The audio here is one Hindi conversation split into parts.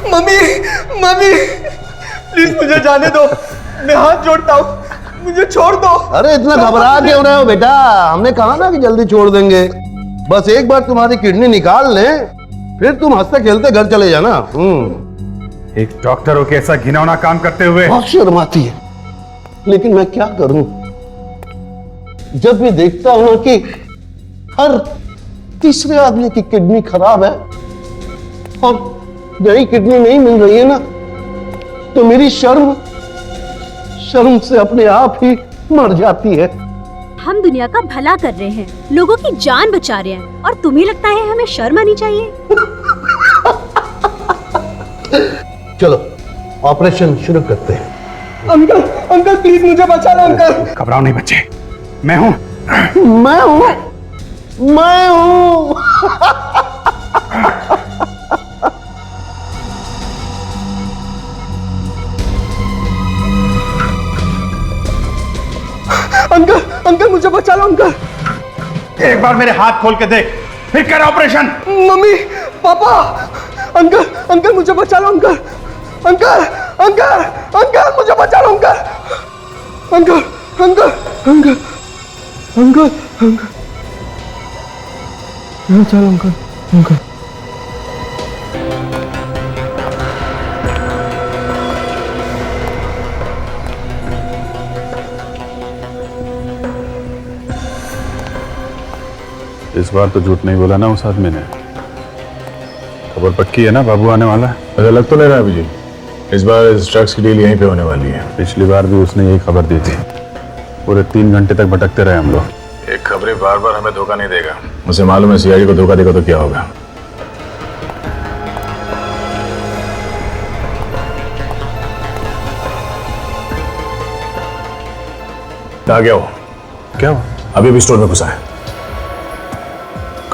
मम्मी मम्मी प्लीज मुझे जाने दो, मैं हाथ जोड़ता हूँ, मुझे छोड़ दो। अरे इतना घबरा क्यों रहे हो बेटा, हमने कहा ना कि जल्दी छोड़ देंगे। बस एक बार तुम्हारी किडनी निकाल लें, फिर तुम हंसते खेलते घर चले जाना। एक डॉक्टर हो के ऐसा घिनौना काम करते हुए। बहुत शर्म आती है, लेकिन मैं क्या करूं। जब भी देखता हूं ना कि हर तीसरे आदमी की किडनी खराब है और मेरी किडनी नहीं मिल रही है ना, तो मेरी शर्म से अपने आप ही मर जाती है। हम दुनिया का भला कर रहे हैं, लोगों की जान बचा रहे हैं, और तुम्हें लगता है हमें शर्म आनी चाहिए? चलो ऑपरेशन शुरू करते हैं। अंकल अंकल प्लीज मुझे बचा लो अंकल। घबराओ नहीं बच्चे, मैं हूं। मैं हूं। अंकल अंकल मुझे बचा लो अंकल। एक बार मेरे हाथ खोल के देख, फिर कर operation. Mummy papa uncle uncle मुझे बचा लो अंकल। अंकल अंकल अंकल मुझे बचा लो uncle. Uncle uncle uncle uncle uncle बचा लो अंकल। अंकल इस बार तो झूठ नहीं बोला ना उस आदमी ने। खबर पक्की है ना, बाबू आने वाला है। ऐसा लग तो ले रहा है अभी जी, इस बार इस ड्रग्स की डील यहीं पे होने वाली है। पिछली बार भी उसने यही खबर दी थी। पूरे 3 घंटे तक भटकते रहे हम लोग। एक खबरी बार बार हमें धोखा नहीं देगा। मुझे मालूम है सीआईडी को धोखा देगा तो क्या होगा। कहाँ गया हो? क्या हुआ? अभी भी स्टोर में घुसा है।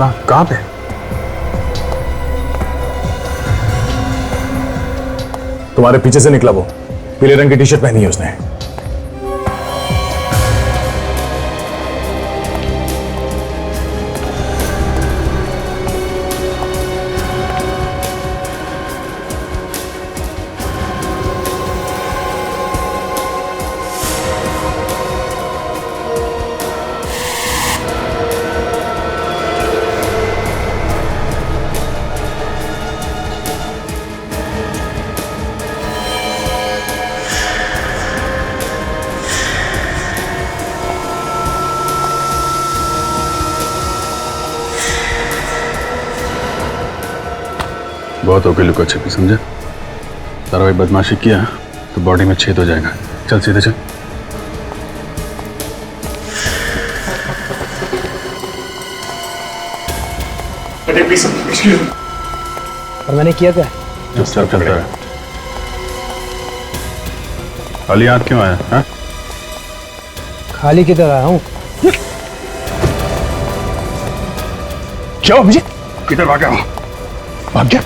कहाँ पे? तुम्हारे पीछे से निकला वो, पीले रंग की टी शर्ट पहनी है उसने। बहुत होके लुका छिपी, समझे? तारा भाई बदमाशी किया तो बॉडी में छेद हो जाएगा। चल सीधे चल। और मैंने किया क्या? चुपचाप चलता है। खाली हाथ क्यों आया? हाँ? खाली किधर आया हूँ? क्या अभिजीत, किधर भाग गया? भाग गया?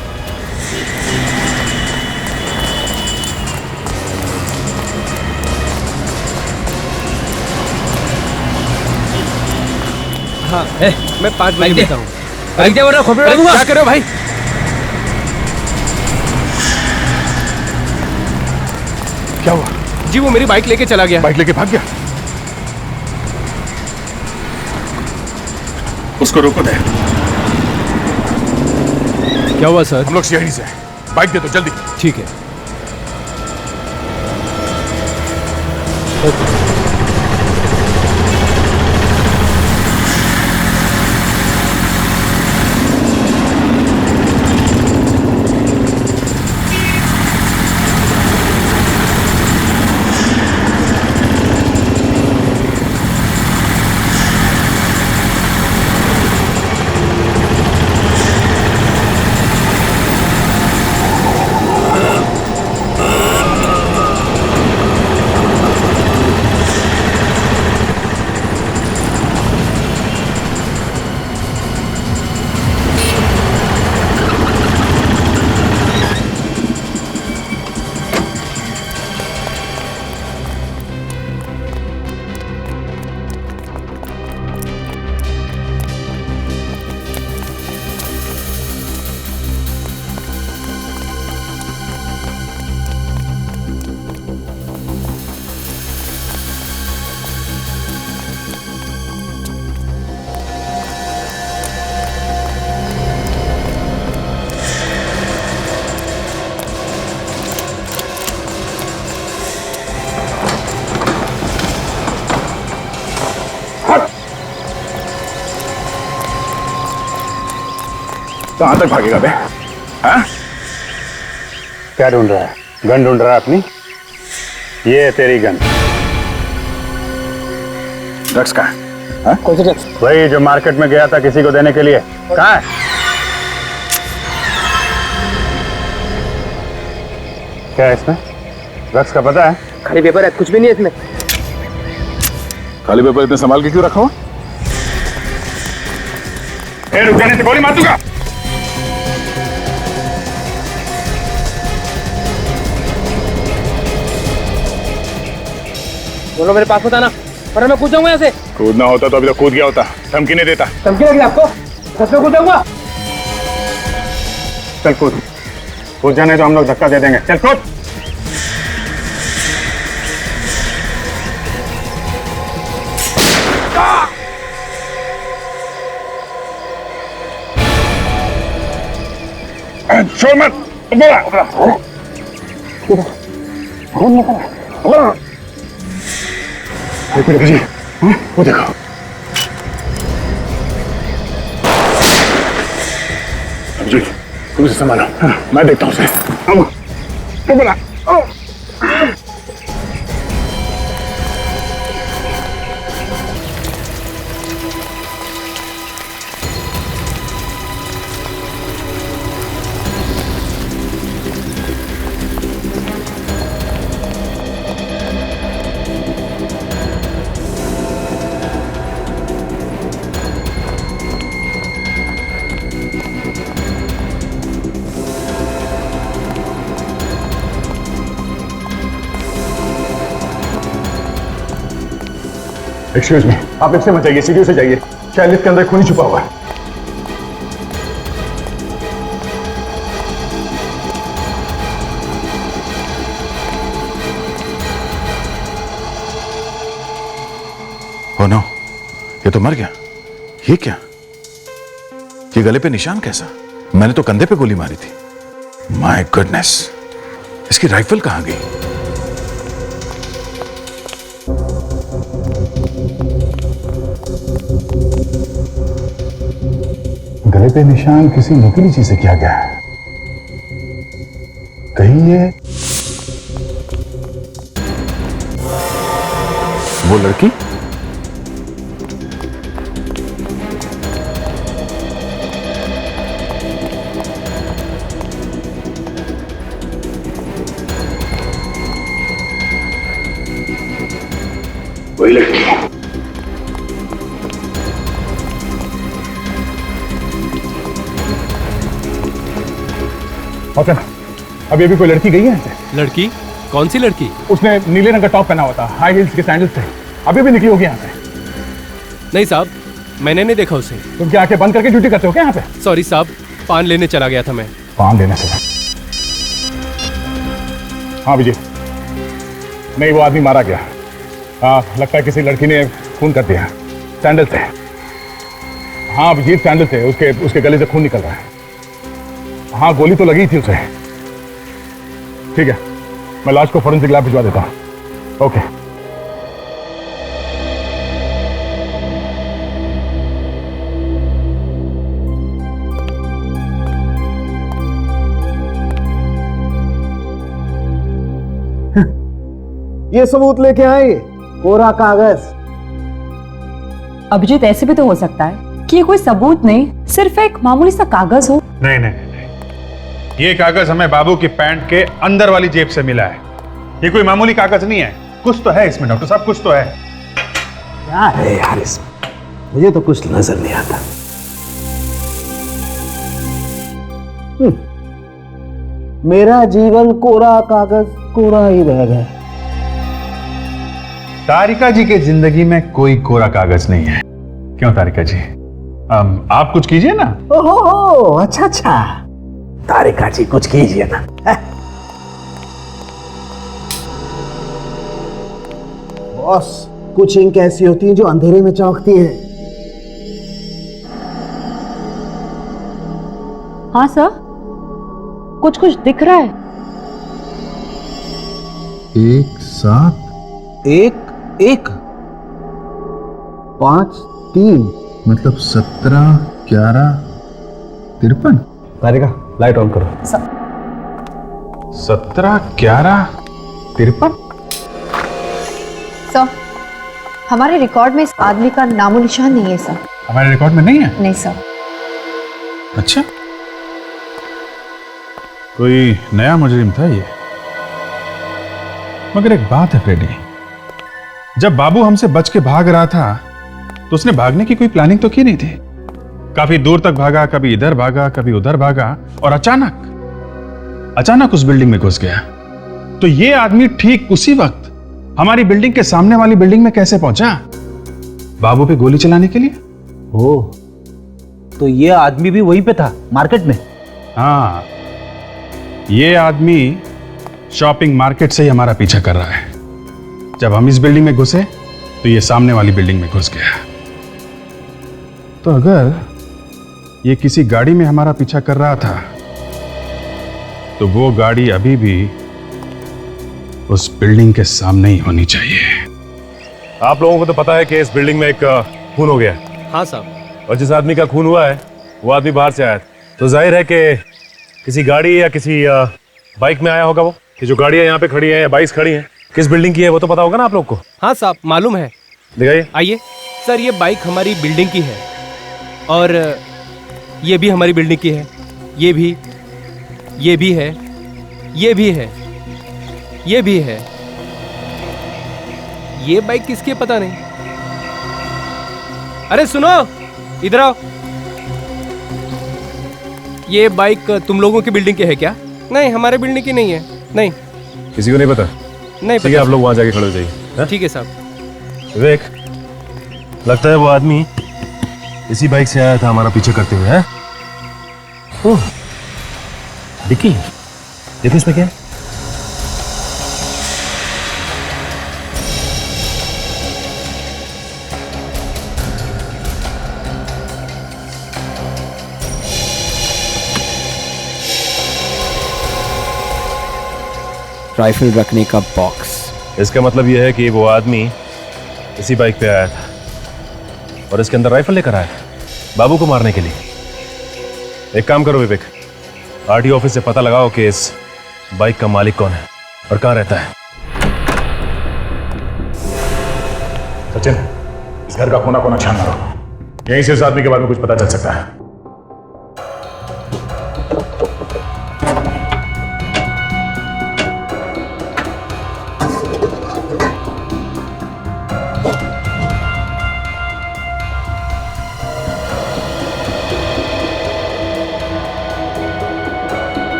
हाँ मैं 5 बजे देता हूँ। क्या कर रहे हो भाई? क्या हुआ? जी वो मेरी बाइक लेके चला गया। बाइक लेके भाग गया? उसको रोको दे। क्या हुआ सर? हम लोग सीआईडी से हैं। बाइक दे दो जल्दी। ठीक है। कहां तक भागेगा बे? हाँ? क्या ढूंढ रहा है? गन ढूंढ रहा है अपनी? ये है तेरी गन। ड्रग्स कहाँ है? हाँ? कौन सा ड्रग्स? वही जो मार्केट में गया था किसी को देने के लिए। कहाँ है? क्या है इसमें? ड्रग्स का पता है? खाली पेपर है, कुछ भी नहीं है इसमें। खाली पेपर इतने संभाल के क्यों रखा हुआ? रुक जाने से गोली मार दूंगा। दोनों मेरे पास होता ना, वरना मैं कूद जाऊंगा यहाँ से। कूदना होता तो अभी तो कूद गया होता। धमकी नहीं देता। धमकी लगी आपको? सच में कूद जाऊंगा। चल कूद। कूद जाने तो हम लोग धक्का दे देंगे। चल कूद। छोड़ मत। बोला। देखो जी, वो देखो। जी, तुम इसे संभालो। मैं देखता हूँ उसे। वो बोला। एक्सक्यूज मी, आप इससे मत जाइए, सीढ़ियों से जाइए। शायद लिफ्ट के अंदर खून छुपा हुआ है। ओ नो, ये तो मर गया। ये क्या? ये गले पे निशान कैसा? मैंने तो कंधे पे गोली मारी थी। माय गुडनेस, इसकी राइफल कहां गई? गले पे निशान किसी नुकीली चीज से किया गया है। कहीं ये वो लड़की? वही लड़की। होता अभी अभी कोई लड़की गई है यहाँ से? लड़की? कौन सी लड़की? उसने नीले रंग का टॉप पहना हुआ था, हाई हील्स के सैंडल्स थे। अभी भी निकली होगी यहाँ से। नहीं साहब, मैंने नहीं देखा उसे। तुम क्या आंखें बंद करके ड्यूटी करते हो क्या यहाँ पे? सॉरी साहब, पान लेने चला गया था मैं। पान लेने से? हाँ विजय, नहीं वो आदमी मारा गया। हाँ, लगता है किसी लड़की ने खून कर दिया। सैंडल थे। हाँ अभिजीत, सैंडल थे। उसके गले से खून निकल रहा है। हाँ गोली तो लगी थी उसे। ठीक है, मैं लाश को फोरेंसिक लैब भिजवा देता हूं। ओके। ये सबूत लेके आए, कोरा कागज। अभिजीत, ऐसे भी तो हो सकता है कि ये कोई सबूत नहीं, सिर्फ एक मामूली सा कागज हो। नहीं नहीं नहीं, ये कागज हमें बाबू की पैंट के अंदर वाली जेब से मिला है। ये कोई मामूली कागज नहीं है। कुछ तो है इसमें डॉक्टर साहब, कुछ तो है। क्या है यार इसमें? मुझे तो कुछ नजर नहीं आता। मेरा जीवन कोरा कागज कोरा ही रह गया। तारिका जी की जिंदगी में कोई कोरा कागज नहीं है। क्यों तारिका जी, आप कुछ कीजिए ना। ओहो, अच्छा अच्छा, तारिका जी कुछ कीजिए ना। बॉस, कुछ इंक ऐसी होती हैं जो अंधेरे में चमकती हैं। हाँ सर, कुछ कुछ दिख रहा है। 1 7 1 1 5 3 मतलब 17 11 53 राधिका लाइट ऑन करो। 17 11 53। सर, हमारे रिकॉर्ड में इस आदमी का नामो निशान नहीं है सर। हमारे रिकॉर्ड में नहीं है? नहीं सर। अच्छा, कोई नया मुजरिम था ये। मगर एक बात है फ्रेडी, जब बाबू हमसे बच के भाग रहा था तो उसने भागने की कोई प्लानिंग तो की नहीं थी। काफी दूर तक भागा, कभी इधर भागा, कभी उधर भागा, और अचानक उस बिल्डिंग में घुस गया। तो ये आदमी ठीक उसी वक्त हमारी बिल्डिंग के सामने वाली बिल्डिंग में कैसे पहुंचा? बाबू पे गोली चलाने के लिए। ओह, तो ये आदमी भी वहीं पे था, मार्केट में? हाँ, ये आदमी शॉपिंग मार्केट से ही हमारा पीछा कर रहा है। जब हम इस बिल्डिंग में घुसे तो ये सामने वाली बिल्डिंग में घुस गया। तो अगर ये किसी गाड़ी में हमारा पीछा कर रहा था तो वो गाड़ी अभी भी उस बिल्डिंग के सामने ही होनी चाहिए। आप लोगों को तो पता है कि इस बिल्डिंग में एक खून हो गया है। हाँ साहब। और जिस आदमी का खून हुआ है वो आदमी बाहर से आया था, तो जाहिर है कि किसी गाड़ी या किसी बाइक में आया होगा वो। कि जो गाड़ियां यहाँ पे खड़ी हैं या बाइक्स खड़ी हैं, किस बिल्डिंग की है वो तो पता होगा ना आप लोग को। हाँ साहब, मालूम है। दिखाइए। आइए सर, ये बाइक हमारी बिल्डिंग की है और ये भी हमारी बिल्डिंग की है। ये भी है, ये भी है, ये भी है। ये बाइक किसकी है पता नहीं। अरे सुनो, इधर आओ। ये बाइक तुम लोगों की बिल्डिंग की है क्या? नहीं, हमारे बिल्डिंग की नहीं है। नहीं, किसी को नहीं पता? नहीं ठीक है, आप लोग वहां जाके खड़े हो जाइए। ठीक है साहब। विवेक, लगता है वो आदमी इसी बाइक से आया था हमारा पीछे करते हुए। है ओह, डिक्की देखो इसमें क्या है। राइफल रखने का बॉक्स। इसका मतलब यह है कि वो आदमी इसी बाइक पे आया था और इसके अंदर राइफल लेकर आया बाबू को मारने के लिए। एक काम करो विवेक, आरटीओ ऑफिस से पता लगाओ कि इस बाइक का मालिक कौन है और कहां रहता है। सचिन, इस घर का कोना कोना छान मारो, यहीं से इस आदमी के बारे में कुछ पता चल सकता है।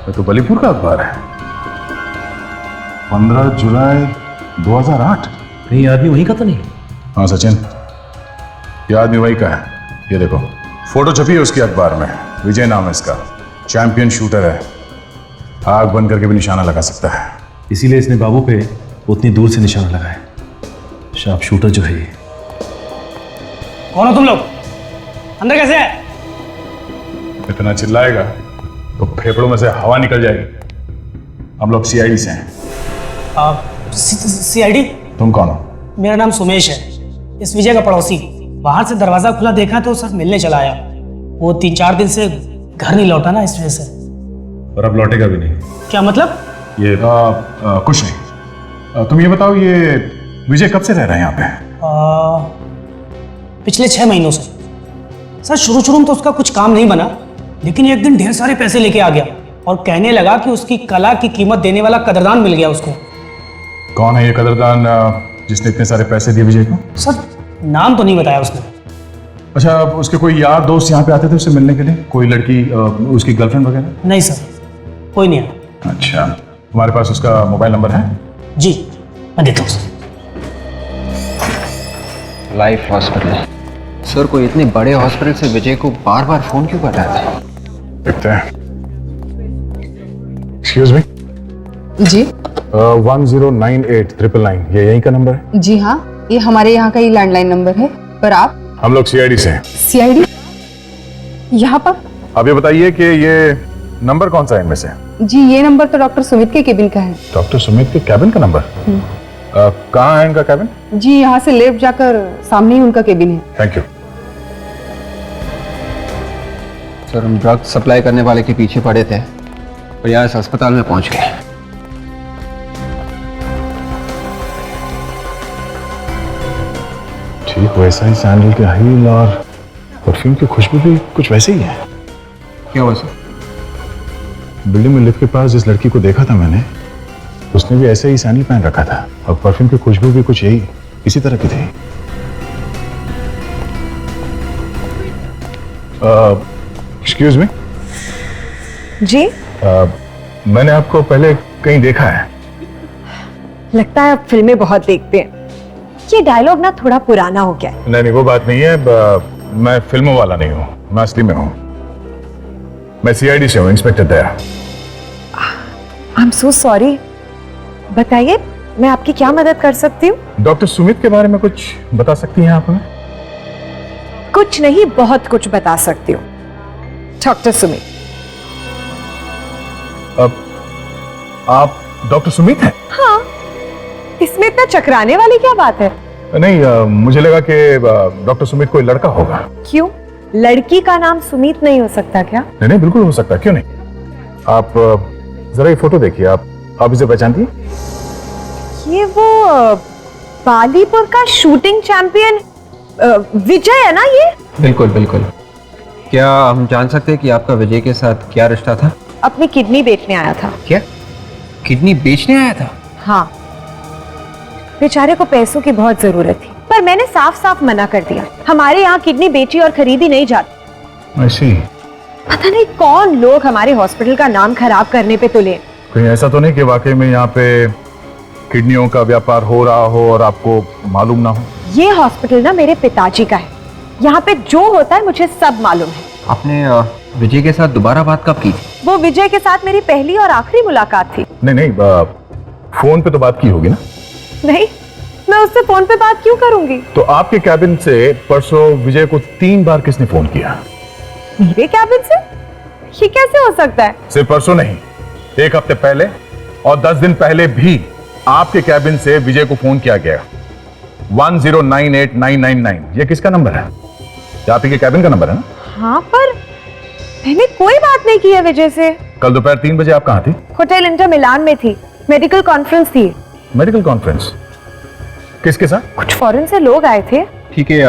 तो बलीपुर का अखबार है, 15 जुलाई 2008। नहीं, आदमी वहीं का तो नहीं? हाँ सचिन, ये आदमी वही का है। ये देखो, फोटो छपी है उसकी अखबार में। विजय नाम है इसका, चैंपियन शूटर है, आग बंद करके भी निशाना लगा सकता है। इसीलिए इसने बाबू पे उतनी दूर से निशाना लगाया। शार्प शूटर जो है ये। कौन हो तुम लोग? अंदर कैसे है? इतना चिल्लाएगा तो फेफड़ों में से हवा निकल जाएगी। हम लोग सीआईडी से हैं। सीआईडी? तुम कौन हो? मेरा नाम सुमेश है, इस विजय का पड़ोसी। बाहर से दरवाजा खुला देखा तो सर मिलने चला आया। वो 3-4 दिन से घर नहीं लौटा ना, इस वजह से। और अब लौटेगा भी नहीं? क्या मतलब? ये कुछ नहीं। तुम ये बताओ, ये विजय कब से रह रहा है यहाँ पे? पिछले 6 महीनों से। सर शुरू में तो उसका कुछ काम नहीं बना, लेकिन एक दिन ढेर सारे पैसे लेके आ गया और कहने लगा कि उसकी कला की कीमत देने वाला कदरदान मिल गया उसको। कौन है ये कदरदान जिसने इतने सारे पैसे दिए विजय को? सर नाम तो नहीं बताया उसने। अच्छा, उसके कोई यार दोस्त यहाँ पे आते थे उससे मिलने के लिए? कोई लड़की, उसकी गर्लफ्रेंड वगैरह? नहीं सर, कोई नहीं आया। अच्छा, तुम्हारे पास उसका मोबाइल नंबर है? जी, मैं देता हूँ सर। Life hospital. सर, कोई इतने बड़े हॉस्पिटल से विजय को बार बार फोन क्यों कर रहा था? देखते हैं। Excuse me. जी 1098-999, ये यहीं का नंबर है? जी हाँ, ये हमारे यहाँ का ही लैंडलाइन नंबर है। पर आप? हम लोग सीआईडी से हैं। सीआईडी? यहाँ पर? अब ये बताइए कि ये नंबर कौन सा है इनमें से? जी ये नंबर तो डॉक्टर सुमित के केबिन का है। डॉक्टर सुमित के कैबिन का नंबर? कहाँ है इनका कैबिन? जी यहाँ से लेफ्ट जाकर सामने ही उनका केबिन है। Thank you. सर हम ड्रग सप्लाई करने वाले के पीछे पड़े थे और यहाँ इस अस्पताल में पहुंच गए। ठीक वैसा ही सैंडल के हील और परफ्यूम की खुशबू भी कुछ वैसे ही है। क्या हुआ सर? बिल्डिंग में लिफ्ट के पास जिस लड़की को देखा था मैंने, उसने भी ऐसे ही सैंडल पहन रखा था और परफ्यूम की खुशबू भी कुछ यही इसी तरह की थी। Excuse me. जी मैंने आपको पहले कहीं देखा है। लगता है आप फिल्में बहुत देखते हैं। ये डायलॉग ना थोड़ा पुराना हो गया है। नहीं वो बात नहीं है। मैं फिल्मों वाला नहीं हूँ, मैं असली में हूँ। मैं सीआईडी से हूँ, inspector Daya. I am so sorry. बताइए मैं आपकी क्या मदद कर सकती हूँ? डॉक्टर सुमित के बारे में कुछ बता सकती हैं आप हमें? कुछ नहीं, बहुत कुछ बता सकती हूँ। डॉक्टर सुमित। अब आप डॉक्टर सुमित हैं? हाँ, इसमें इतना चकराने वाली क्या बात है? नहीं मुझे लगा कि डॉक्टर सुमित कोई लड़का होगा। क्यों, लड़की का नाम सुमित नहीं हो सकता क्या? नहीं नहीं बिल्कुल हो सकता, क्यों नहीं। आप जरा ये फोटो देखिए। आप इसे पहचानती हैं? ये वो बालीपुर का शूटिंग चैंपियन विजय है ना ये? बिल्कुल बिल्कुल। क्या हम जान सकते हैं कि आपका विजय के साथ क्या रिश्ता था? अपनी किडनी बेचने आया था। क्या किडनी बेचने आया था? हाँ, बेचारे को पैसों की बहुत जरूरत थी, पर मैंने साफ साफ मना कर दिया। हमारे यहाँ किडनी बेची और खरीदी नहीं जाती। ऐसी पता नहीं कौन लोग हमारे हॉस्पिटल का नाम खराब करने पे तुले। कहीं ऐसा तो नहीं कि वाकई में यहाँ पे किडनियों का व्यापार हो रहा हो और आपको मालूम ना हो? ये हॉस्पिटल ना मेरे पिताजी का है। यहाँ पे जो होता है मुझे सब मालूम है। आपने विजय के साथ दोबारा बात कब की थी? वो विजय के साथ मेरी पहली और आखिरी मुलाकात थी। नहीं फोन पे तो बात की होगी ना? नहीं, मैं उससे फोन पे बात क्यों करूंगी? तो आपके कैबिन से परसों विजय को 3 बार किसने फोन किया? मेरे कैबिन से? ये कैसे हो सकता है? सिर्फ परसों नहीं, 1 हफ्ते पहले और 10 दिन पहले भी आपके कैबिन से विजय को फोन किया गया। 10989999। ये किसका नंबर है? ये आप ही के कैबिन का नंबर है ना? हाँ, पर मैंने कोई बात नहीं की है विजय से। कल दोपहर 3 बजे आप कहाँ थी? होटल इंटर मिलान में थी, मेडिकल कॉन्फ्रेंस थी। Medical conference? किसके साथ? कुछ फॉरेन से लोग आए थे। ठीक है,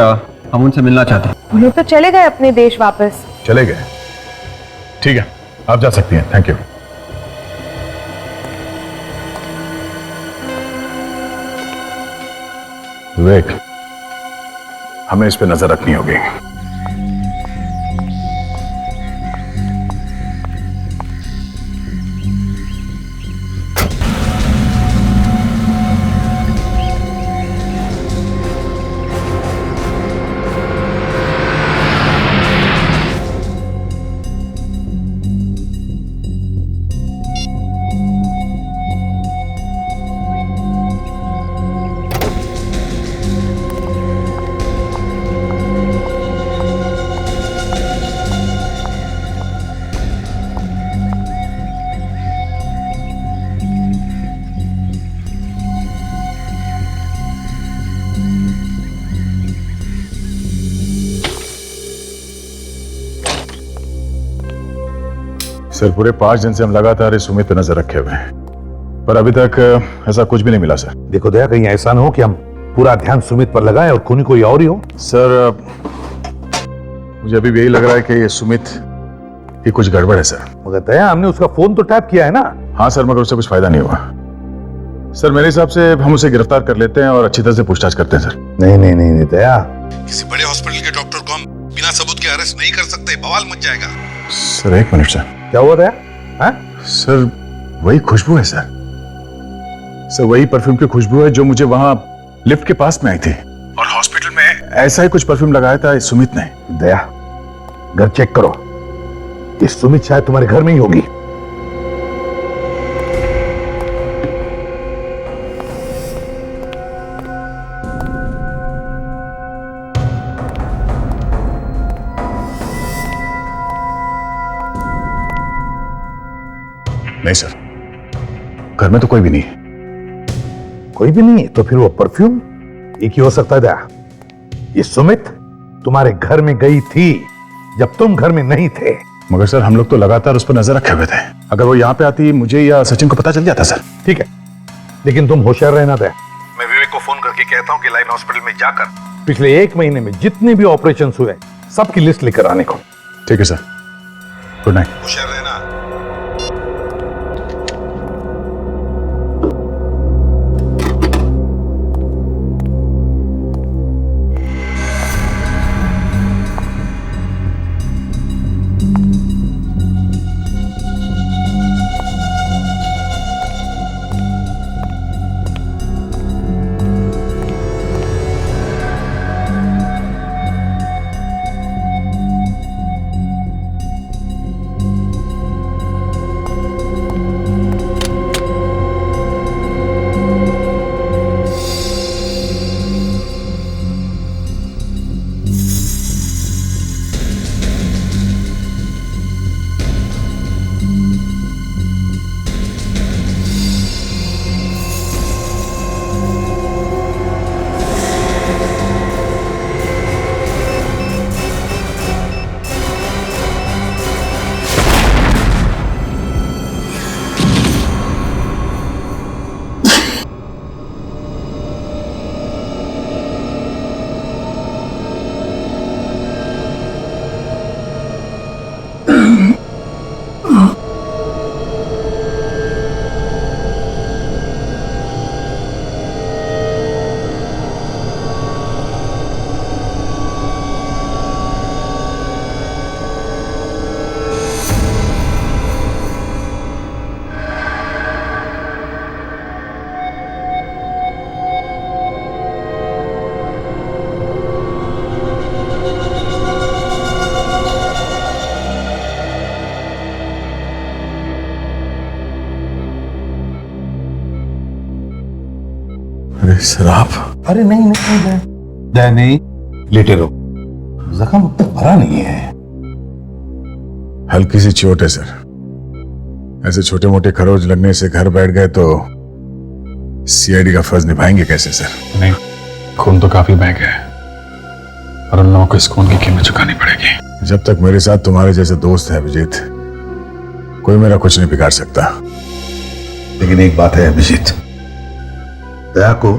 हम उनसे मिलना चाहते हैं। वो लोग तो चले गए अपने देश वापस। चले गए? ठीक है, आप जा सकती हैं। Thank you. विवेक, हमें इस पे नजर रखनी होगी। सर पूरे 5 दिन से हम लगातार इस सुमित पे नजर रखे हुए हैं, पर अभी तक ऐसा कुछ भी नहीं मिला सर। देखो दया, कहीं ऐसा ना हो कि हम पूरा ध्यान सुमित पर लगाएं और खूनी कोई और ही हो। सर मुझे अभी भी यही लग रहा है कि ये सुमित की कुछ गड़बड़ है सर। मगर दया, हमने उसका फोन तो टैप किया है ना? हाँ सर, मगर उससे कुछ फायदा नहीं हुआ। सर मेरे हिसाब से हम उसे गिरफ्तार कर लेते हैं और अच्छी तरह से पूछताछ करते हैं सर। नहीं दया, किसी बड़े हॉस्पिटल के डॉक्टर को हम बिना सबूत के अरेस्ट नहीं कर सकते, बवाल मच जाएगा। Sir 1 minute sir. क्या हुआ दया? हाँ? सर वही खुशबू है सर। सर वही परफ्यूम की खुशबू है जो मुझे वहां लिफ्ट के पास में आई थी, और हॉस्पिटल में ऐसा ही कुछ परफ्यूम लगाया था इस सुमित ने। दया, घर चेक करो। ये सुमित शायद तुम्हारे घर में ही होगी। नहीं सर, घर में तो कोई भी नहीं है। कोई भी नहीं है तो फिर वो परफ्यूम एक ही हो सकता है दया। ये सुमित तुम्हारे घर में गई थी जब तुम घर में नहीं थे। मगर सर हम लोग तो लगातार उस पर नजर रखे हुए थे। अगर वो यहाँ पे आती मुझे या सचिन को पता चल जाता सर। ठीक है, लेकिन तुम होशियार रहना दे। मैं विवेक को फोन करके कहता हूँ कि लाइन हॉस्पिटल में जाकर पिछले 1 महीने में जितने भी ऑपरेशन हुए सबकी लिस्ट लेकर आने को। ठीक है सर, गुड नाइट। होशियार रहना। अरे शराब? अरे नहीं नहीं नहीं, लेटे रहो, जख्म अब तक भरा नहीं है। हल्की सी चोट है सर। ऐसे छोटे मोटे खरोच लगने से घर बैठ गए तो सीआईडी का फर्ज निभाएंगे कैसे सर? नहीं, खून तो काफी महंगा है और उन लोगों को इस खून की कीमत चुकानी पड़ेगी। जब तक मेरे साथ तुम्हारे जैसे दोस्त है अभिजीत, कोई मेरा कुछ नहीं बिगाड़ सकता। लेकिन एक बात है अभिजीत, दया को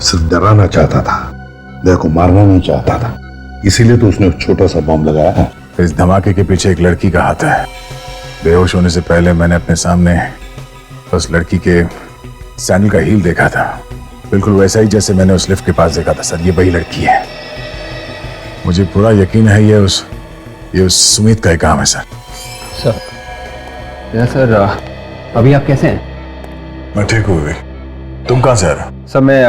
सिर्फ डराना चाहता था, दया को मारना नहीं चाहता था, इसीलिए तो उसने एक छोटा सा बॉम्ब लगाया है। इस धमाके के पीछे एक लड़की का हाथ है। बेहोश होने से पहले मैंने अपने सामने उस लड़की के सैंडल का हील देखा था, बिल्कुल वैसा ही जैसे मैंने उस लिफ्ट के पास देखा था सर। ये वही लड़की है, मुझे पूरा यकीन है ये उस सुमित का ही काम है सर। सर अभी आप कैसे हैं? मैं ठीक हूँ। तुम कहाँ से आ रहे हो? सर मैं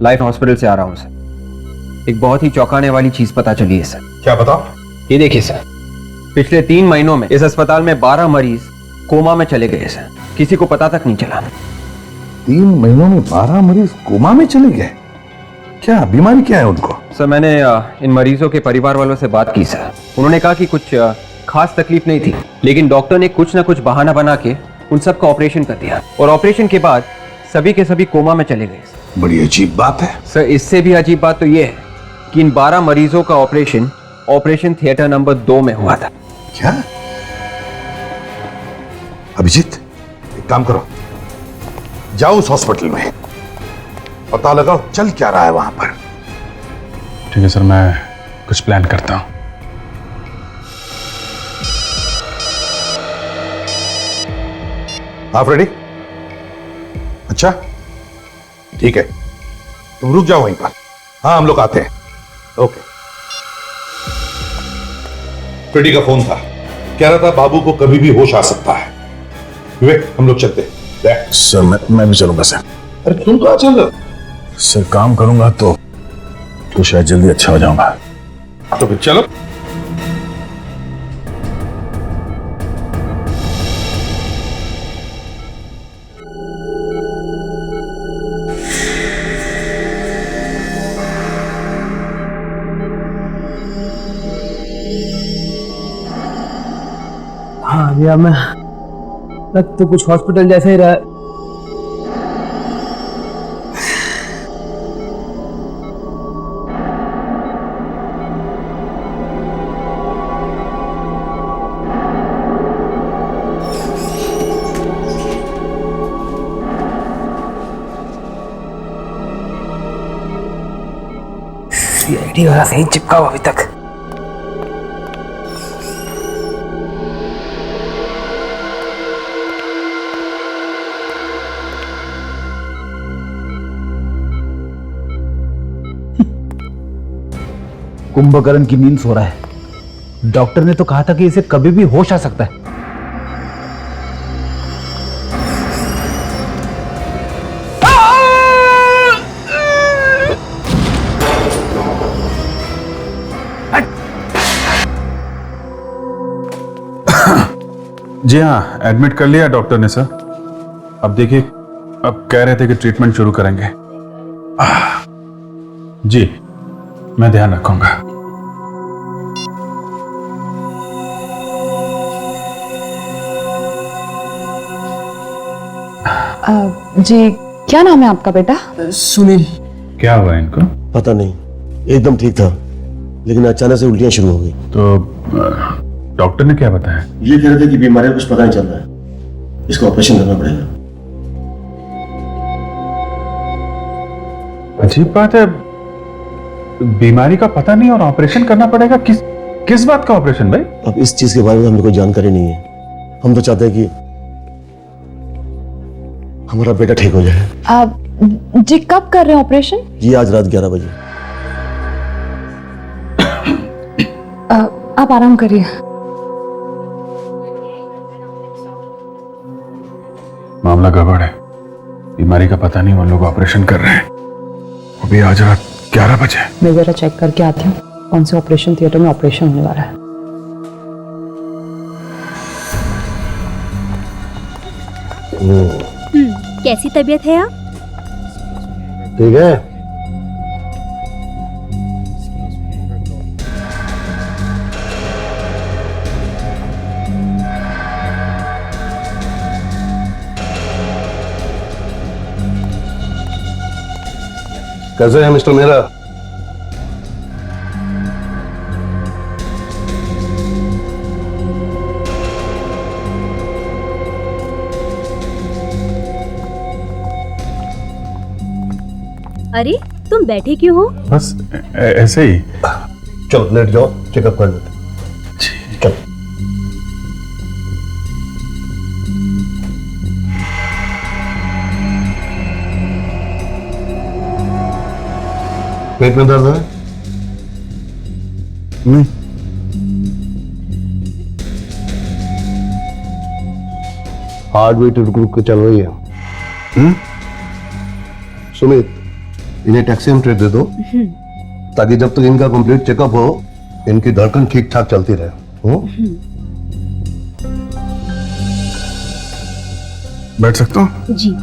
लाइफ हॉस्पिटल से आ रहा हूँ सर। एक बहुत ही चौंकाने वाली चीज पता चली है सर। क्या बताओ? ये देखिए सर, पिछले 3 महीनों में इस अस्पताल में 12 मरीज कोमा में चले गए सर, किसी को पता तक नहीं चला। 3 महीनों में 12 मरीज कोमा में चले गए? क्या बीमारी क्या है उनको? सर मैंने इन मरीजों के परिवार वालों से बात की सर। उन्होंने कहा कि कुछ खास तकलीफ नहीं थी, लेकिन डॉक्टर ने कुछ ना कुछ बहाना बना के उन सबका ऑपरेशन कर दिया और ऑपरेशन के बाद सभी के सभी कोमा में चले गए। बड़ी अजीब बात है सर। इससे भी अजीब बात तो यह है कि इन 12 मरीजों का ऑपरेशन थिएटर नंबर 2 में हुआ था। क्या? अभिजीत एक काम करो, जाओ उस हॉस्पिटल में, पता लगाओ चल क्या रहा है वहां पर। ठीक है सर, मैं कुछ प्लान करता हूं। आप रेडी? अच्छा ठीक है, तुम रुक जाओ वहीं पर। हाँ हम लोग आते हैं। ओके। फ्रेडी का फोन था, कह रहा था बाबू को कभी भी होश आ सकता है। विवेक हम लोग चलते हैं। सर मैं भी चलूंगा सर। अरे तुम तो आ चल सर, काम करूंगा तो शायद जल्दी अच्छा हो जाऊंगा। तो फिर चलो। हाँ भैया, मैं लग तो कुछ हॉस्पिटल जैसे ही रहा। सीढ़ी वाला सही चिपका हुआ अभी तक। कुंभकर्ण की नींद सो रहा है। डॉक्टर ने तो कहा था कि इसे कभी भी होश आ सकता है। जी हाँ, एडमिट कर लिया डॉक्टर ने सर। अब देखिए, अब कह रहे थे कि ट्रीटमेंट शुरू करेंगे। जी, मैं ध्यान रखूंगा। जी, क्या नाम है आपका बेटा? सुनील। क्या हुआ इनको? पता नहीं, एकदम ठीक था लेकिन अचानक से उल्टियां शुरू हो गई। तो डॉक्टर ने क्या बताया? ये कह रहे थे कि बीमारी का कुछ पता नहीं चल रहा है, इसका ऑपरेशन करना पड़ेगा। अजीब बात है, बीमारी का पता नहीं और ऑपरेशन करना पड़ेगा। किस बात का ऑपरेशन भाई? अब इस चीज के बारे में हमें कोई जानकारी नहीं है। हम तो चाहते हैं कि हमारा बेटा ठीक हो जाए। जी, कब कर रहे हैं ऑपरेशन? जी आज रात 11 बजे। आप आराम करिए। मामला गड़बड़ है, बीमारी का पता नहीं, वो लोग ऑपरेशन कर रहे हैं। अभी आज रात 11 बजे। मैं जरा चेक करके आती हूँ कौन से ऑपरेशन थिएटर में ऑपरेशन होने वाला है। कैसी तबीयत है आप? ठीक है। कैसे है मिस्टर मेहरा? अरे, तुम बैठे क्यों हो? बस ऐसे ही। चलो लेट जाओ, चेकअप कर लेते। चलो। पेट में दर्द है? नहीं। हार्ट बीट रुक रुक के चल रही है। सुमित, इन्हें टैक्सी ट्रेड दे दो ताकि जब तक इनका कंप्लीट चेकअप हो इनकी धड़कन ठीक ठाक चलती रहे। बैठ सकता हूँ? जी।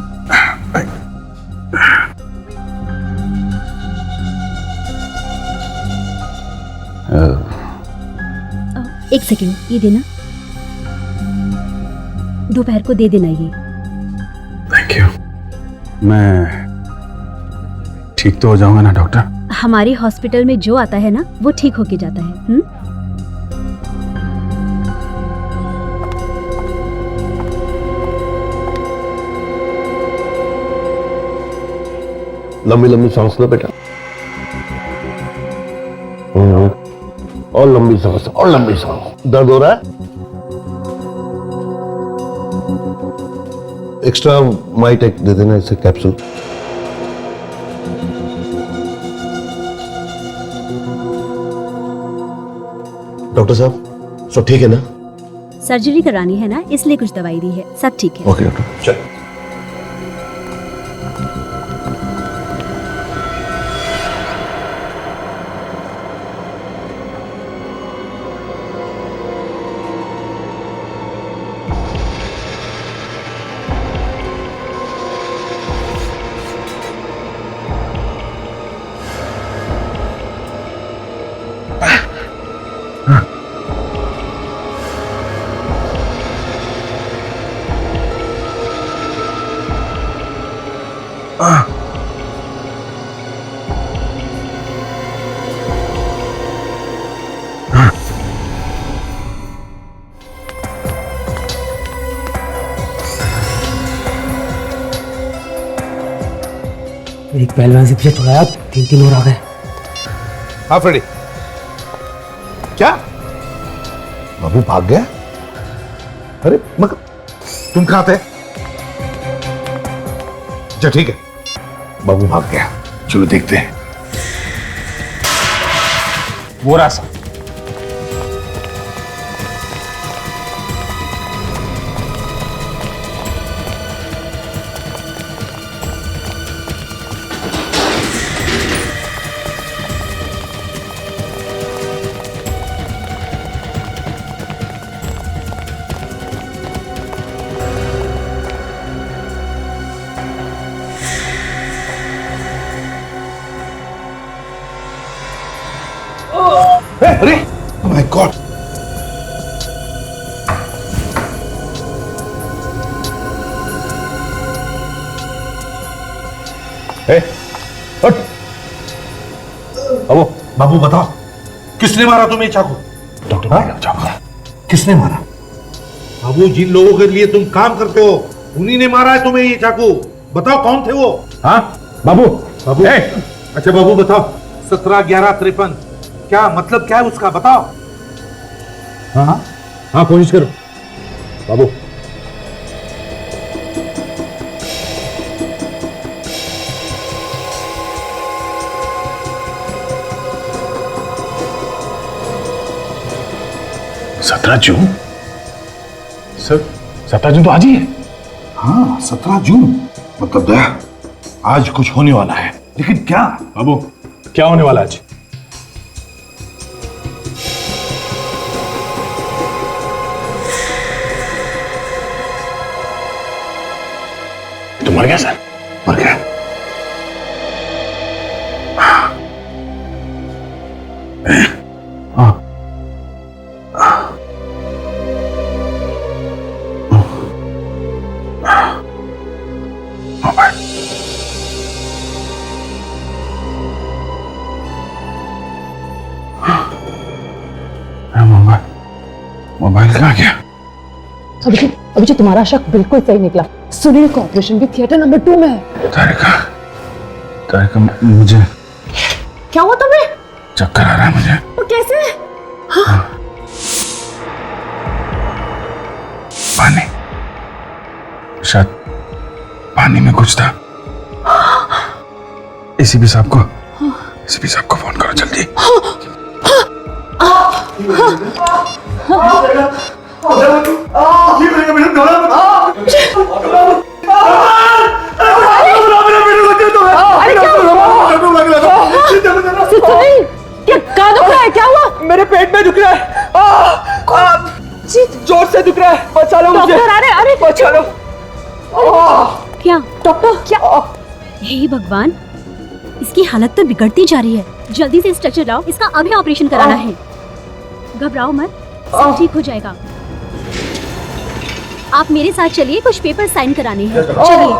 एक सेकेंड, ये देना। दोपहर को दे देना ये। Thank you. मैं ठीक तो हो जाऊंगा ना डॉक्टर? हमारे हॉस्पिटल में जो आता है ना, वो ठीक होके जाता है। लंबी लंबी सांस लो बेटा। और लंबी सांस, और लंबी सांस। दर्द हो रहा है? एक्स्ट्रा माइटेक दे देना इसे कैप्सूल। डॉक्टर साहब सब ठीक है ना? सर्जरी करानी है ना, इसलिए कुछ दवाई दी है। सब ठीक है। ओके डॉक्टर, चलो। एक पहलवान से पीछे छुड़ाया, 3 और आ गए। हाँ फ्रेडी। क्या बाबू भाग गया? अरे मगर तुम कहां थे? अच्छा ठीक है, बाबू भाग गया, चलो देखते हैं। वो रास्ता। अरे माय गॉड, हट। बाबू बाबू बताओ, किसने मारा तुम्हें चाकू? डॉक्टर किसने मारा? बाबू जिन लोगों के लिए तुम काम करते हो उन्हीं ने मारा है तुम्हें ये चाकू। बताओ कौन थे वो? हाँ बाबू। बाबू अच्छा बाबू बताओ, 17-11-53 क्या मतलब, क्या है उसका बताओ। हाँ हाँ हाँ, कोशिश करो बाबू। सत्रह जून? सर 17 जून तो आज ही है। हाँ 17 जून, मतलब दया आज कुछ होने वाला है, लेकिन क्या? बाबू क्या होने वाला आज? तो मर गया सर? मर गया। मोबाइल कहाँ गया? अभिजीत तुम्हारा शक बिल्कुल सही निकला। सुनील का ऑपरेशन भी थिएटर नंबर 2 में है। तारिका मुझे क्या हुआ तुम्हें? चक्कर आ रहा है मुझे। तो कैसे? हाँ? पानी, शायद पानी में कुछ था। एसीपी साहब को फोन करो जल्दी। क्या दुख रहा है? क्या हुआ? मेरे पेट में दुख रहा है, जोर से दुख रहा है, बचा लो मुझे। डॉक्टर आ रहे, अरे बचा लो। क्या डॉक्टर क्या? हे भगवान, इसकी हालत तो बिगड़ती जा रही है। जल्दी से स्ट्रेचर लाओ, इसका अभी ऑपरेशन कराना है। घबराओ मत, सब ठीक हो जाएगा। आप मेरे साथ चलिए, कुछ पेपर साइन कराने हैं। चलिए।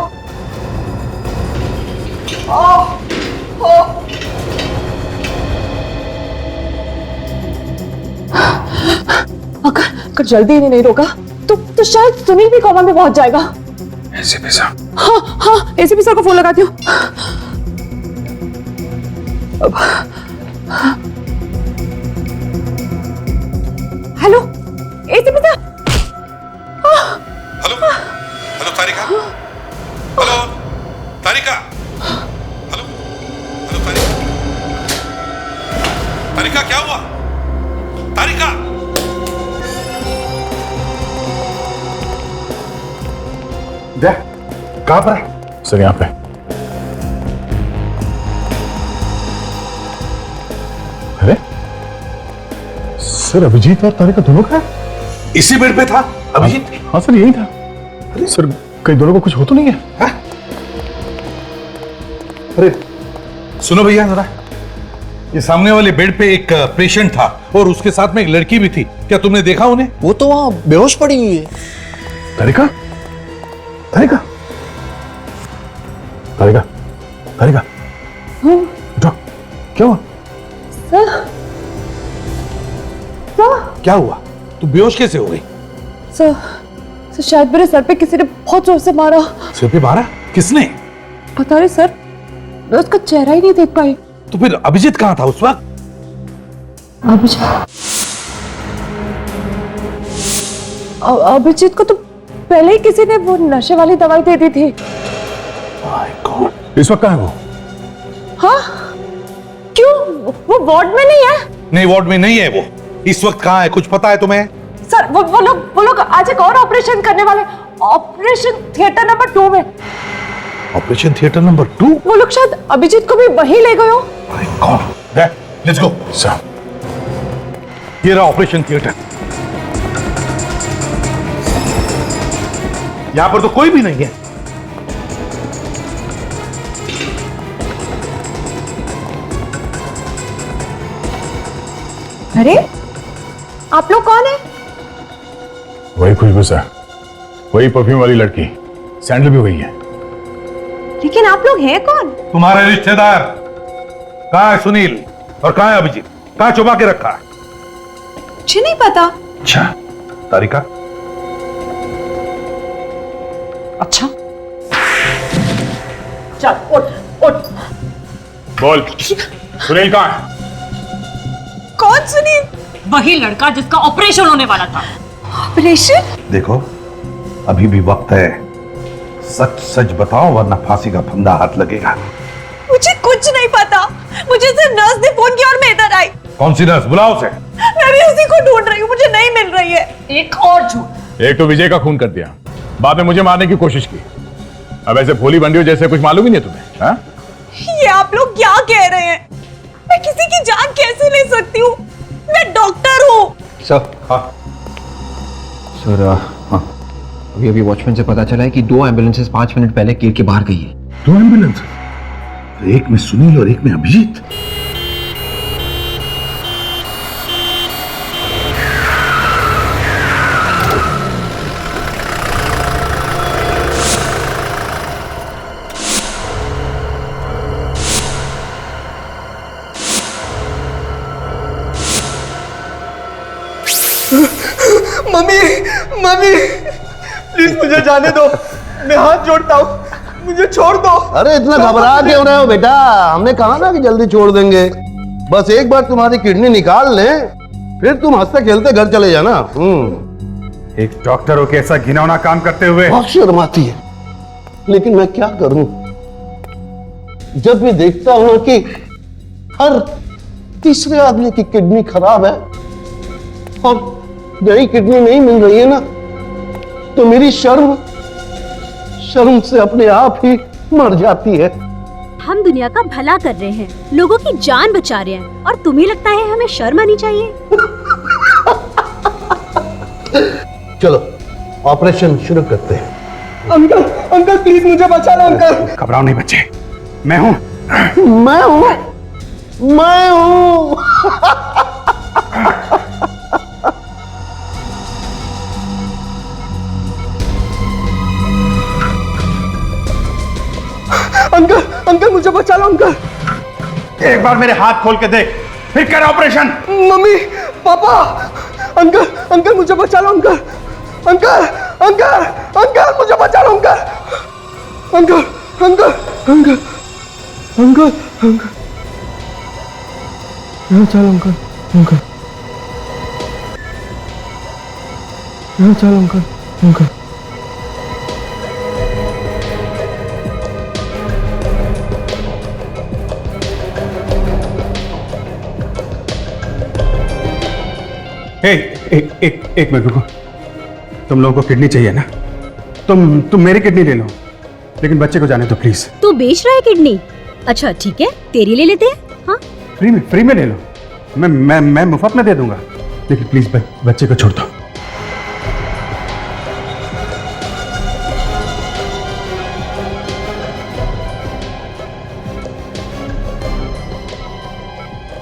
अगर जल्दी इन्हें नहीं रोका तो शायद सुनील भी कोमा में पहुंच जाएगा। एसीपी साहब। हाँ एसीपी सर को फोन लगाती हूँ। Hello ACP sir. Hello hello Tarika, hello Tarika, hello hello Tarika, Tarika क्या हुआ? तारिका कहां पर है? सर यहाँ पे। अरे सर, अभिजीत और तारिका दोनों का है? इसी बेड पे था अभिजीत? हाँ सर यही था। सर कहीं दोनों को कुछ हो तो नहीं है? अरे सुनो भैया जरा, ये सामने वाले बेड पे एक पेशेंट था और उसके साथ में एक लड़की भी थी, क्या तुमने देखा उन्हें? वो तो वहां बेहोश पड़ी हुई है। तारिका, तारिका, तारिका, तारिका, उठो, क्या हुआ? क्या हुआ? तू बेहोश कैसे हो गई? सर शायद मेरे सर पे किसी ने बहुत जोर से मारा। सिर पे मारा? किसने? पता नहीं सर, मैं उसका चेहरा ही नहीं देख पाई। तो फिर अभिजीत कहाँ था उस वक्त? अभिजीत को तो पहले ही किसी ने वो नशे वाली दवाई दे दी थी। इस वक्त कहाँ है वो? हाँ क्यों, वो वार्ड में नहीं है? नहीं, वार्ड में नहीं है वो। इस वक्त कहाँ है, कुछ पता है तुम्हें? सर वो लोग आज एक और ऑपरेशन करने वाले, ऑपरेशन थिएटर नंबर 2 में। Operation theatre number 2? वो लोग शायद अभिजीत को भी वहीं ले गए हो। Let's go sir. ये रहा ऑपरेशन थिएटर। यहां पर तो कोई भी नहीं है। अरे आप लोग कौन है? वही खुशबू सर, वही परफ्यूम वाली लड़की, सैंडल भी वही है। लेकिन आप लोग हैं कौन? तुम्हारे रिश्तेदार। कहाँ है सुनील और कहाँ है अभिजीत? कहाँ छुपा के रखा है? मुझे नहीं पता। अच्छा, तारिका? अच्छा चल उठ। बोल, सुनील कहाँ है? कौन सुनील? वही लड़का जिसका ऑपरेशन होने वाला था। ऑपरेशन? देखो, अभी भी वक्त है, सच सच बताओ वरना फांसी का फंदा हाथ लगेगा। मुझे कुछ नहीं पता, मुझे सिर्फ नर्स ने फोन किया और मैं इधर आई। कौन सी नर्स? बुलाओ उसे। मैं भी उसी को ढूंढ रही हूँ, मुझे नहीं मिल रही है। एक और झूठ। एक तो विजय का खून कर दिया, बाद में मुझे मारने की कोशिश की। अब ऐसे भोली बंडियों जैसे कुछ मालूम ही नहीं तुम्हें? हाँ? ये आप लोग क्या कह रहे हैं? मैं किसी की जान कैसे ले सकती हूँ? मैं डॉक्टर हूँ। सर, सर, हाँ, अभी वॉचमैन से पता चला है कि 2 एम्बुलेंसेस 5 मिनट पहले गेट के बाहर गई है। 2 एम्बुलेंस? एक में सुनील और एक में अभिजीत। मम्मी प्लीज मुझे जाने दो, मैं हाथ जोड़ता हूँ, मुझे छोड़ दो। अरे इतना घबरा क्यों रहे हो बेटा? हमने कहा ना कि जल्दी छोड़ देंगे। बस एक बार तुम्हारी किडनी निकाल लें, फिर तुम हंसते खेलते घर चले जाना। एक डॉक्टर हो के ऐसा घिनौना काम करते हुए बहुत शर्माती है, लेकिन मैं क्या करूं? जब भी देखता हूं कि हर तीसरे आदमी की किडनी खराब है और नई किडनी नहीं मिल रही है ना, तो मेरी शर्म से अपने आप ही मर जाती है। हम दुनिया का भला कर रहे हैं, लोगों की जान बचा रहे हैं, और तुम्हें लगता है हमें शर्म आनी चाहिए? चलो ऑपरेशन शुरू करते हैं। अंकल प्लीज मुझे बचा लो अंकल। घबराओ नहीं बच्चे, मैं हूं। अंकल मुझे बचा लो अंकल। एक बार मेरे हाथ खोल के देख, फिर कर ऑपरेशन। मम्मी, पापा, अंकल मुझे बचा लो अंकल। अंकल मुझे बचा लो अंकल। अंकल चलो अंकल। चलो अंकल। एक मिनट रुको। तुम लोगों को किडनी चाहिए ना? तुम मेरी किडनी ले लो, लेकिन बच्चे को जाने दो प्लीज। तू बेच रहा है किडनी? अच्छा ठीक है, तेरी ले लेते हैं। हाँ फ्री में ले लो, मैं मुफ्त में दे दूंगा, लेकिन प्लीज बच्चे को छोड़ दो।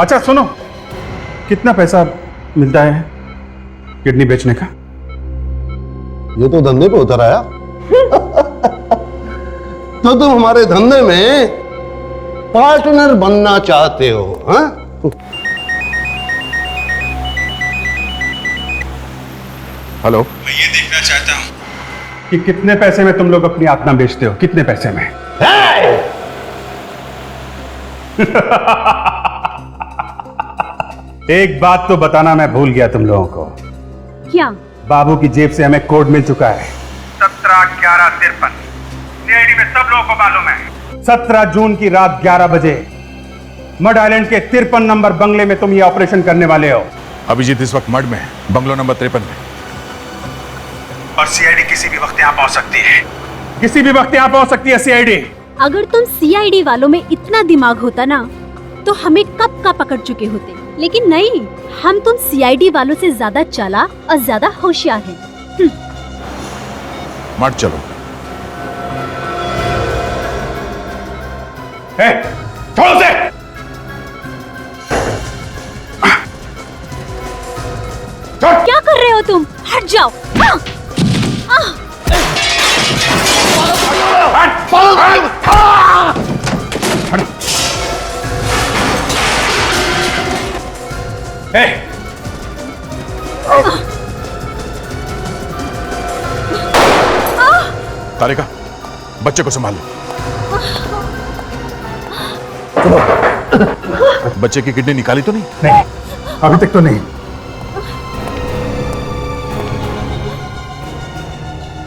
अच्छा सुनो, कितना पैसा मिलता है किडनी बेचने का? ये तो धंधे पे उतर आया। तो तुम हमारे धंधे में पार्टनर बनना चाहते हो? हाँ? हेलो, मैं ये देखना चाहता हूं कि कितने पैसे में तुम लोग अपनी आत्मा बेचते हो, कितने पैसे में? एक बात तो बताना मैं भूल गया तुम लोगों को। क्या? बाबू की जेब से हमें कोड मिल चुका है 17/11/53। सीआईडी में सब लोगों को मालूम है 17 जून की रात 11 बजे मड आइलैंड के 53 नंबर बंगले में तुम ये ऑपरेशन करने वाले हो। अभिजीत इस वक्त मड में है, बंगलो नंबर 53 में। और सीआईडी किसी भी वक्त यहाँ पहुंच सकती है, किसी भी वक्त यहाँ पहुंच सकती है सीआईडी। अगर तुम सीआईडी वालों में इतना दिमाग होता ना तो हमें कब का पकड़ चुके होते, लेकिन नहीं, हम तुम सीआईडी वालों से ज्यादा चालाक और ज्यादा होशियार हैं। मड चलो। छोड़ो उसे। क्या कर रहे हो तुम? हट जाओ। तारिका, बच्चे को संभालो। बच्चे की किडनी निकाली तो नहीं? नहीं, अभी तक तो नहीं।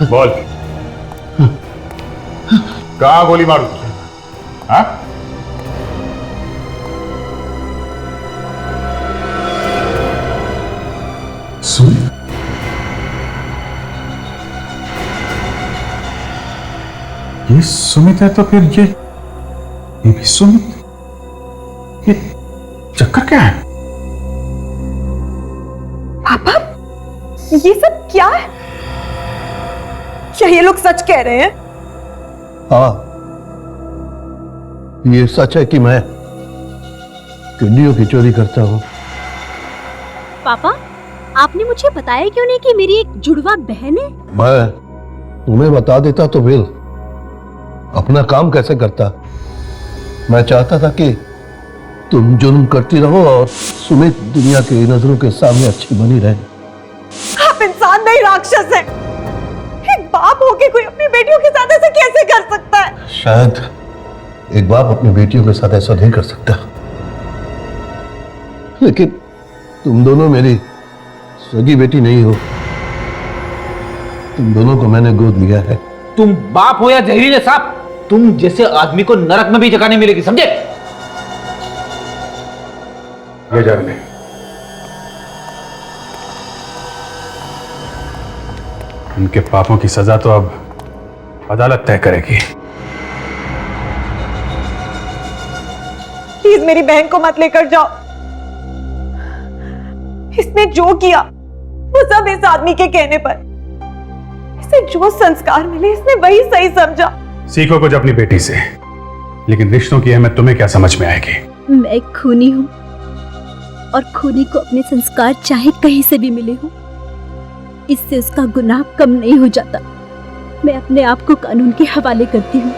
बोल, कहाँ गोली मारू तुझे? हाँ? सुमित, ये सुमित है तो फिर ये भी सुमित। ये चक्कर क्या है? पापा, ये सब क्या है? क्या ये लोग सच कह रहे हैं? हाँ, ये सच है कि मैं किडनियों की चोरी करता हूँ। पापा, आपने मुझे बताया क्यों नहीं कि मेरी एक जुड़वा बहन है? मैं तुम्हें बता देता तो फिर अपना काम कैसे करता। मैं चाहता था कि तुम जुर्म करती रहो और सुमित दुनिया की नजरों के सामने अच्छी बनी रहे। आप इंसान नहीं, राक्षस हैं। एक बाप होके कोई अपनी बेटियों के साथ ऐसा कैसे कर सकता है? शायद एक बाप अपनी बेटियों के साथ ऐसा नहीं कर सकता, लेकिन तुम दोनों मेरी सगी बेटी नहीं हो। तुम दोनों को मैंने गोद लिया है। तुम बाप हो या जहरीले सांप, तुम जैसे आदमी को नरक में भी जगह नहीं मिलेगी, समझे? ये जर्नी उनके पापों की सजा तो अब अदालत तय करेगी। प्लीज मेरी बहन को मत लेकर जाओ। इसने जो किया वो सब इस आदमी के कहने पर। इसे जो संस्कार मिले इसने वही सही समझा। सीखो कुछ अपनी बेटी से, लेकिन रिश्तों की अहमियत तुम्हें क्या समझ में आएगी? मैं खूनी हूँ और खूनी को अपने संस्कार चाहे कहीं से भी मिले हो, इससे उसका गुनाह कम नहीं हो जाता। मैं अपने आप को कानून के हवाले करती हूँ।